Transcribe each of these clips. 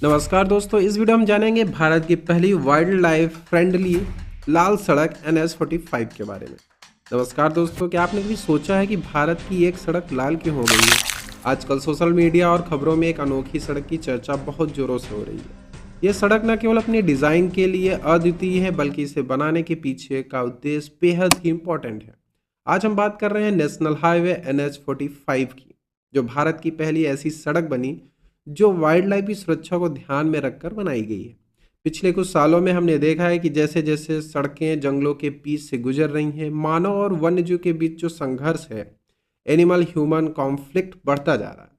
नमस्कार दोस्तों, इस वीडियो में जानेंगे भारत की पहली वाइल्ड लाइफ फ्रेंडली लाल सड़क NH-45 के बारे में। नमस्कार दोस्तों, क्या आपने कभी सोचा है कि भारत की एक सड़क लाल क्यों हो गई है? आजकल सोशल मीडिया और खबरों में एक अनोखी सड़क की चर्चा बहुत जोरों से हो रही है। ये सड़क न केवल अपनी डिज़ाइन के लिए अद्वितीय है, बल्कि इसे बनाने के पीछे का उद्देश्य बेहद ही इम्पोर्टेंट है। आज हम बात कर रहे हैं नेशनल हाईवे NH-45 की, जो भारत की पहली ऐसी सड़क बनी जो वाइल्ड लाइफ की सुरक्षा को ध्यान में रखकर बनाई गई है। पिछले कुछ सालों में हमने देखा है कि जैसे जैसे सड़कें जंगलों के बीच से गुजर रही हैं, मानव और वन्यजीव के बीच जो संघर्ष है, एनिमल ह्यूमन कॉन्फ्लिक्ट बढ़ता जा रहा है।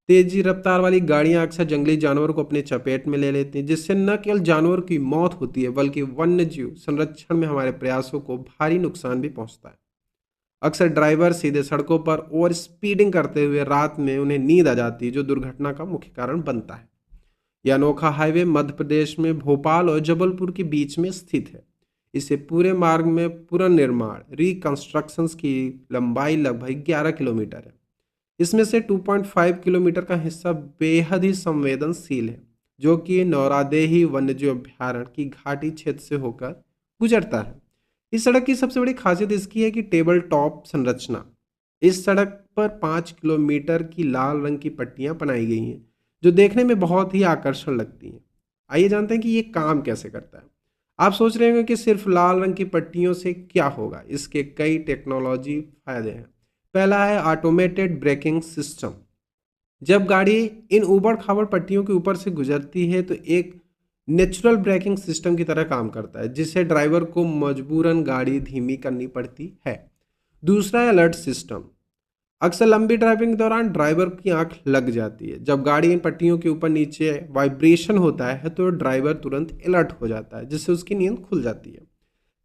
तेजी रफ्तार वाली गाड़ियां अक्सर जंगली जानवरों को अपने चपेट में ले लेती हैं, जिससे न केवल जानवर की मौत होती है, बल्कि वन्यजीव संरक्षण में हमारे प्रयासों को भारी नुकसान भी पहुंचता है। अक्सर ड्राइवर सीधे सड़कों पर ओवर स्पीडिंग करते हुए रात में उन्हें नींद आ जाती है, जो दुर्घटना का मुख्य कारण बनता है। यह अनोखा हाईवे मध्य प्रदेश में भोपाल और जबलपुर के बीच में स्थित है। इसे पूरे मार्ग में पुनर्निर्माण रिकंस्ट्रक्शंस की लंबाई लगभग 11 किलोमीटर है। इसमें से 2.5 किलोमीटर का हिस्सा बेहद ही संवेदनशील है, जो कि नौरादेही वन्यजीव अभ्यारण्य की घाटी क्षेत्र से होकर गुजरता है। इस सड़क की सबसे बड़ी खासियत इसकी है कि टेबल टॉप संरचना। इस सड़क पर 5 किलोमीटर की लाल रंग की पट्टियां बनाई गई हैं, जो देखने में बहुत ही आकर्षण लगती हैं। आइए जानते हैं कि ये काम कैसे करता है। आप सोच रहे होंगे कि सिर्फ लाल रंग की पट्टियों से क्या होगा। इसके कई टेक्नोलॉजी फायदे हैं। पहला है ऑटोमेटेड ब्रेकिंग सिस्टम। जब गाड़ी इन ऊबड़ खाबड़ पट्टियों के ऊपर से गुजरती है तो एक नेचुरल ब्रेकिंग सिस्टम की तरह काम करता है, जिससे ड्राइवर को मजबूरन गाड़ी धीमी करनी पड़ती है। दूसरा है अलर्ट सिस्टम। अक्सर लंबी ड्राइविंग के दौरान ड्राइवर की आंख लग जाती है। जब गाड़ी इन पट्टियों के ऊपर नीचे वाइब्रेशन होता है तो ड्राइवर तुरंत अलर्ट हो जाता है, जिससे उसकी नींद खुल जाती है।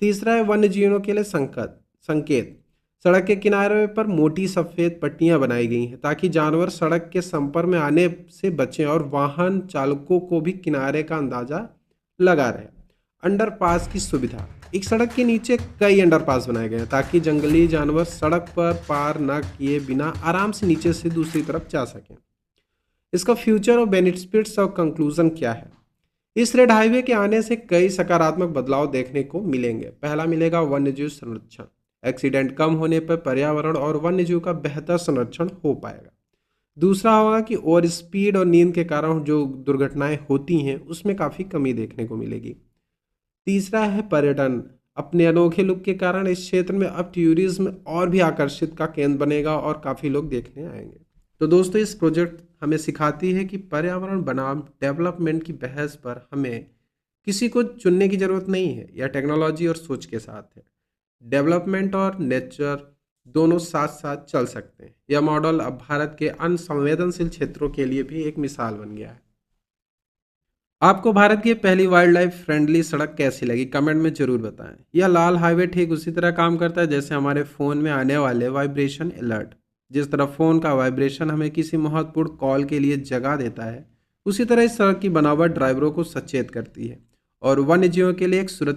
तीसरा है वन्य जीवों के लिए संकेत। सड़क के किनारे पर मोटी सफ़ेद पट्टियां बनाई गई हैं, ताकि जानवर सड़क के संपर्क में आने से बचें और वाहन चालकों को भी किनारे का अंदाज़ा लगा रहे। अंडरपास की सुविधा। एक सड़क के नीचे कई अंडरपास बनाए गए हैं, ताकि जंगली जानवर सड़क पर पार न किए बिना आराम से नीचे से दूसरी तरफ जा सकें। इसका फ्यूचर और बेनिफिट्स और कंक्लूजन क्या है? इस रेड हाईवे के आने से कई सकारात्मक बदलाव देखने को मिलेंगे। पहला मिलेगा वन्यजीव संरक्षण। एक्सीडेंट कम होने पर पर्यावरण और वन्यजीव का बेहतर संरक्षण हो पाएगा। दूसरा होगा कि ओवर स्पीड और नींद के कारण जो दुर्घटनाएं होती हैं, उसमें काफ़ी कमी देखने को मिलेगी। तीसरा है पर्यटन। अपने अनोखे लुक के कारण इस क्षेत्र में अब टूरिज्म और भी आकर्षित का केंद्र बनेगा और काफ़ी लोग देखने आएंगे। तो दोस्तों, इस प्रोजेक्ट हमें सिखाती है कि पर्यावरण बनाम डेवलपमेंट की बहस पर हमें किसी को चुनने की ज़रूरत नहीं है। यह टेक्नोलॉजी और सोच के साथ है। डेवलपमेंट और नेचर दोनों साथ साथ चल सकते हैं। यह मॉडल अब भारत के अन्य संवेदनशील क्षेत्रों के लिए भी एक मिसाल बन गया है। आपको भारत की पहली वाइल्ड लाइफ फ्रेंडली सड़क कैसी लगी, कमेंट में जरूर बताएं। यह लाल हाईवे ठीक उसी तरह काम करता है जैसे हमारे फ़ोन में आने वाले वाइब्रेशन अलर्ट। जिस तरह फ़ोन का वाइब्रेशन हमें किसी महत्वपूर्ण कॉल के लिए जगा देता है, उसी तरह इस सड़क की बनावट ड्राइवरों को सचेत करती है और वन्य जीवों के लिए एक सुरक्षित